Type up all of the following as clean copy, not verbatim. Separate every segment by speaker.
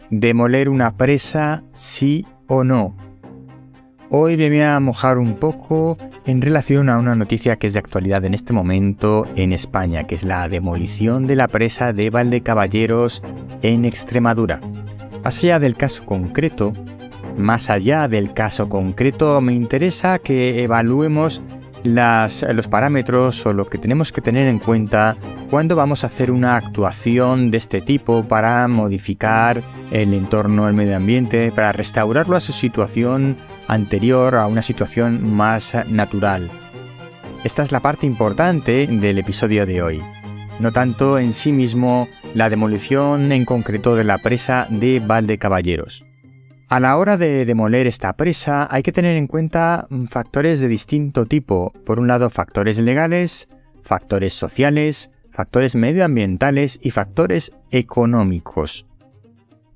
Speaker 1: ¿Demoler una presa, sí o no? Hoy me voy a mojar un poco en relación a una noticia que es de actualidad en este momento en España, que es la demolición de la presa de Valdecaballeros en Extremadura. Más allá del caso concreto, me interesa que evaluemos los parámetros o lo que tenemos que tener en cuenta cuando vamos a hacer una actuación de este tipo para modificar el entorno, el medio ambiente, para restaurarlo a su situación anterior, a una situación más natural. Esta es la parte importante del episodio de hoy. No tanto en sí mismo la demolición en concreto de la presa de Valdecaballeros. A la hora de demoler esta presa hay que tener en cuenta factores de distinto tipo. Por un lado, factores legales, factores sociales, factores medioambientales y factores económicos.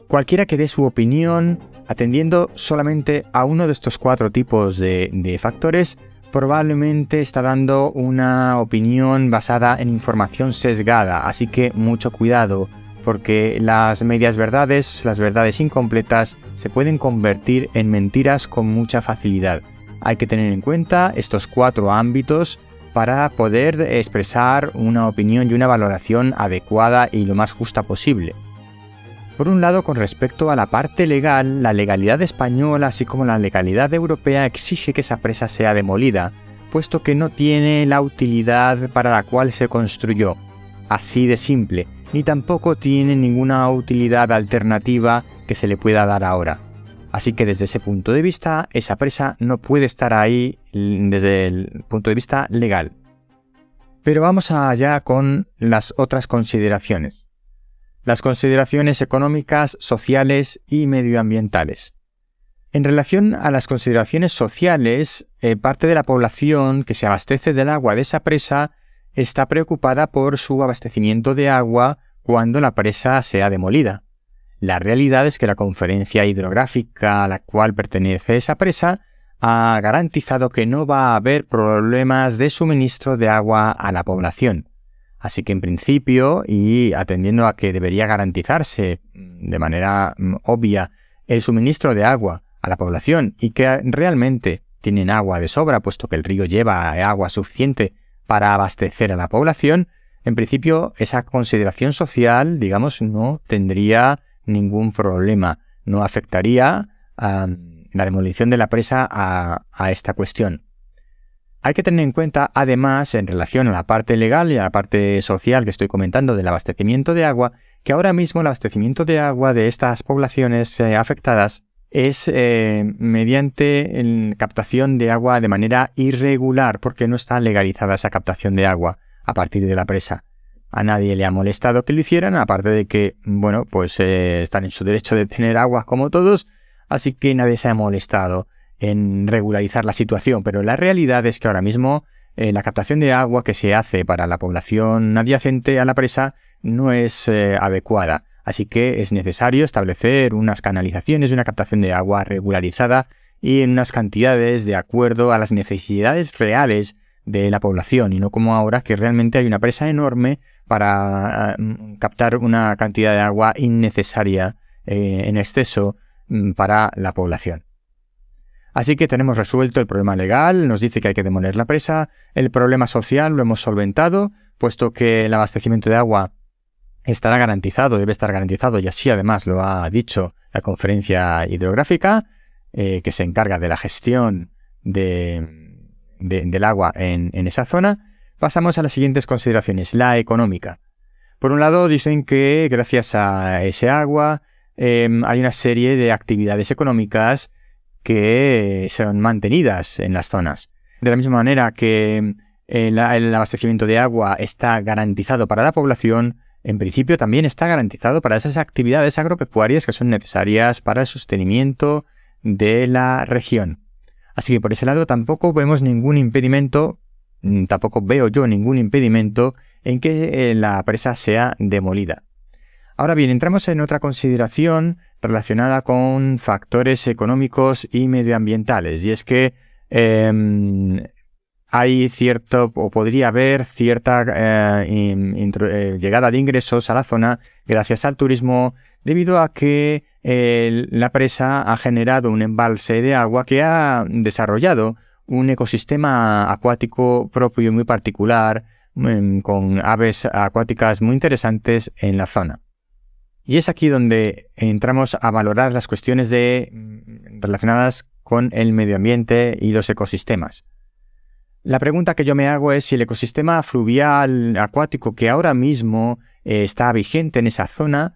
Speaker 1: Cualquiera que dé su opinión atendiendo solamente a uno de estos cuatro tipos de factores, probablemente está dando una opinión basada en información sesgada, así que mucho cuidado, porque las medias verdades, las verdades incompletas, se pueden convertir en mentiras con mucha facilidad. Hay que tener en cuenta estos cuatro ámbitos para poder expresar una opinión y una valoración adecuada y lo más justa posible. Por un lado, con respecto a la parte legal, la legalidad española, así como la legalidad europea, exige que esa presa sea demolida, puesto que no tiene la utilidad para la cual se construyó. Así de simple, ni tampoco tiene ninguna utilidad alternativa que se le pueda dar ahora. Así que desde ese punto de vista, esa presa no puede estar ahí desde el punto de vista legal. Pero vamos allá con las otras consideraciones. Las consideraciones económicas, sociales y medioambientales. En relación a las consideraciones sociales, parte de la población que se abastece del agua de esa presa está preocupada por su abastecimiento de agua cuando la presa sea demolida. La realidad es que la conferencia hidrográfica a la cual pertenece esa presa ha garantizado que no va a haber problemas de suministro de agua a la población. Así que en principio, y atendiendo a que debería garantizarse de manera obvia el suministro de agua a la población y que realmente tienen agua de sobra, puesto que el río lleva agua suficiente para abastecer a la población, en principio esa consideración social, digamos, no tendría ningún problema, no afectaría la demolición de la presa a esta cuestión. Hay que tener en cuenta, además, en relación a la parte legal y a la parte social que estoy comentando del abastecimiento de agua, que ahora mismo el abastecimiento de agua de estas poblaciones afectadas es mediante captación de agua de manera irregular, porque no está legalizada esa captación de agua a partir de la presa. A nadie le ha molestado que lo hicieran, aparte de que, están en su derecho de tener agua como todos, así que nadie se ha molestado en regularizar la situación, pero la realidad es que ahora mismo la captación de agua que se hace para la población adyacente a la presa no es adecuada, así que es necesario establecer unas canalizaciones y una captación de agua regularizada y en unas cantidades de acuerdo a las necesidades reales de la población, y no como ahora que realmente hay una presa enorme para captar una cantidad de agua innecesaria en exceso para la población. Así que tenemos resuelto el problema legal, nos dice que hay que demoler la presa. El problema social lo hemos solventado, puesto que el abastecimiento de agua estará garantizado, debe estar garantizado, y así además lo ha dicho la conferencia hidrográfica, que se encarga de la gestión del agua en esa zona. Pasamos a las siguientes consideraciones, la económica. Por un lado, dicen que gracias a ese agua hay una serie de actividades económicas que son mantenidas en las zonas. De la misma manera que el abastecimiento de agua está garantizado para la población, en principio también está garantizado para esas actividades agropecuarias que son necesarias para el sostenimiento de la región. Así que por ese lado tampoco veo yo ningún impedimento en que la presa sea demolida. Ahora bien, entramos en otra consideración relacionada con factores económicos y medioambientales, y es que hay podría haber cierta llegada de ingresos a la zona gracias al turismo, debido a que la presa ha generado un embalse de agua que ha desarrollado un ecosistema acuático propio y muy particular, con aves acuáticas muy interesantes en la zona. Y es aquí donde entramos a valorar las cuestiones relacionadas con el medio ambiente y los ecosistemas. La pregunta que yo me hago es si el ecosistema fluvial acuático que ahora mismo está vigente en esa zona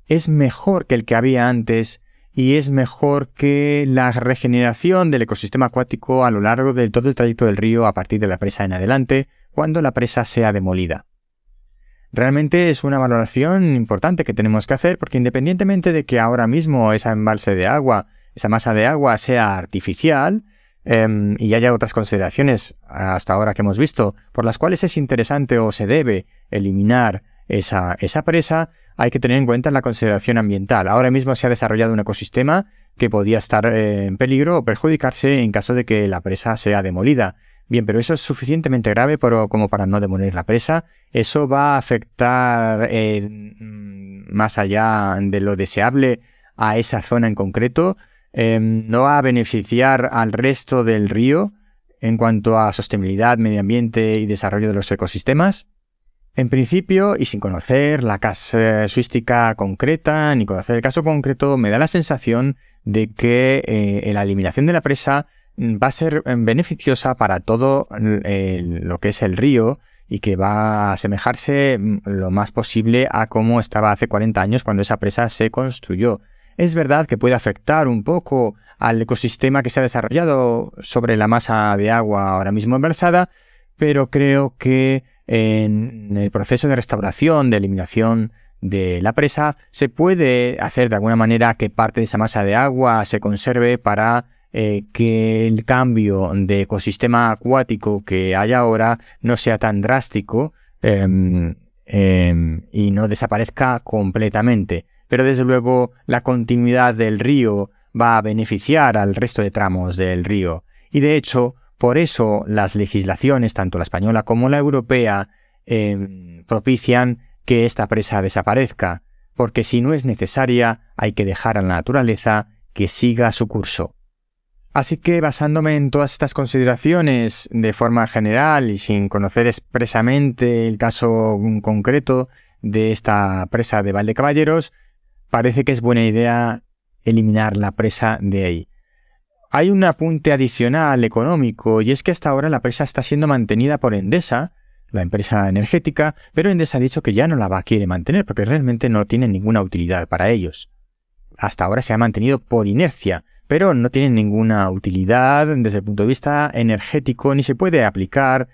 Speaker 1: es mejor que el que había antes y es mejor que la regeneración del ecosistema acuático a lo largo de todo el trayecto del río a partir de la presa en adelante, cuando la presa sea demolida. Realmente es una valoración importante que tenemos que hacer, porque independientemente de que ahora mismo ese embalse de agua, esa masa de agua sea artificial, y haya otras consideraciones hasta ahora que hemos visto, por las cuales es interesante o se debe eliminar esa presa, hay que tener en cuenta la consideración ambiental. Ahora mismo se ha desarrollado un ecosistema que podía estar en peligro o perjudicarse en caso de que la presa sea demolida. Bien, pero eso es suficientemente grave como para no demoler la presa. Eso va a afectar más allá de lo deseable a esa zona en concreto. No va a beneficiar al resto del río en cuanto a sostenibilidad, medio ambiente y desarrollo de los ecosistemas. En principio, y sin conocer la casuística concreta ni conocer el caso concreto, me da la sensación de que la eliminación de la presa va a ser beneficiosa para todo lo que es el río y que va a asemejarse lo más posible a cómo estaba hace 40 años cuando esa presa se construyó. Es verdad que puede afectar un poco al ecosistema que se ha desarrollado sobre la masa de agua ahora mismo embalsada, pero creo que en el proceso de restauración, de eliminación de la presa, se puede hacer de alguna manera que parte de esa masa de agua se conserve para que el cambio de ecosistema acuático que hay ahora no sea tan drástico y no desaparezca completamente. Pero desde luego la continuidad del río va a beneficiar al resto de tramos del río. Y de hecho, por eso las legislaciones, tanto la española como la europea, propician que esta presa desaparezca, porque si no es necesaria, hay que dejar a la naturaleza que siga su curso. Así que, basándome en todas estas consideraciones de forma general y sin conocer expresamente el caso concreto de esta presa de Valdecaballeros, parece que es buena idea eliminar la presa de ahí. Hay un apunte adicional económico, y es que hasta ahora la presa está siendo mantenida por Endesa, la empresa energética, pero Endesa ha dicho que ya no la quiere mantener porque realmente no tiene ninguna utilidad para ellos. Hasta ahora se ha mantenido por inercia, pero no tiene ninguna utilidad desde el punto de vista energético, ni se puede aplicar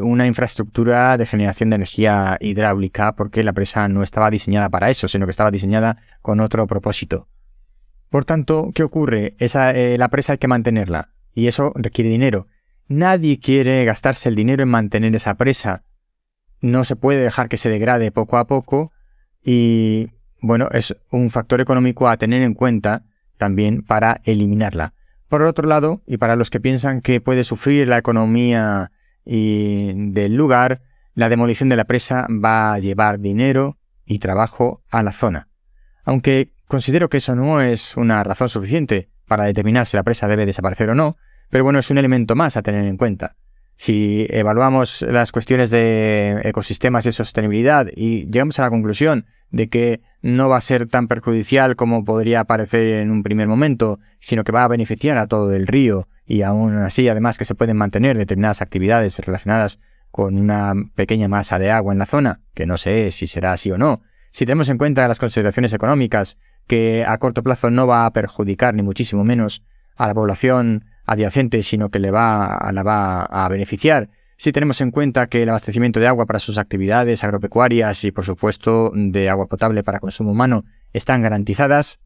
Speaker 1: una infraestructura de generación de energía hidráulica porque la presa no estaba diseñada para eso, sino que estaba diseñada con otro propósito. Por tanto, ¿qué ocurre? La presa hay que mantenerla, y eso requiere dinero. Nadie quiere gastarse el dinero en mantener esa presa. No se puede dejar que se degrade poco a poco, y bueno, es un factor económico a tener en cuenta también para eliminarla. Por otro lado, y para los que piensan que puede sufrir la economía del lugar, la demolición de la presa va a llevar dinero y trabajo a la zona. Aunque considero que eso no es una razón suficiente para determinar si la presa debe desaparecer o no, pero bueno, es un elemento más a tener en cuenta. Si evaluamos las cuestiones de ecosistemas y sostenibilidad y llegamos a la conclusión de que no va a ser tan perjudicial como podría parecer en un primer momento, sino que va a beneficiar a todo el río y aún así además que se pueden mantener determinadas actividades relacionadas con una pequeña masa de agua en la zona, que no sé si será así o no, si tenemos en cuenta las consideraciones económicas, que a corto plazo no va a perjudicar ni muchísimo menos a la población adyacente, sino que la va a beneficiar, si tenemos en cuenta que el abastecimiento de agua para sus actividades agropecuarias y por supuesto de agua potable para consumo humano están garantizadas,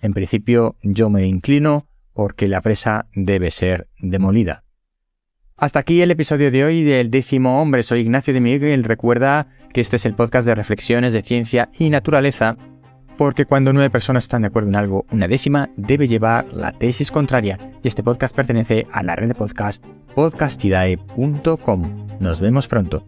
Speaker 1: en principio yo me inclino porque la presa debe ser demolida. Hasta aquí el episodio de hoy del 10º Hombre. Soy Ignacio de Miguel. Recuerda que este es el podcast de reflexiones de ciencia y naturaleza, porque cuando 9 personas están de acuerdo en algo, una 10ª debe llevar la tesis contraria. Y este podcast pertenece a la red de podcast podcastidae.com. Nos vemos pronto.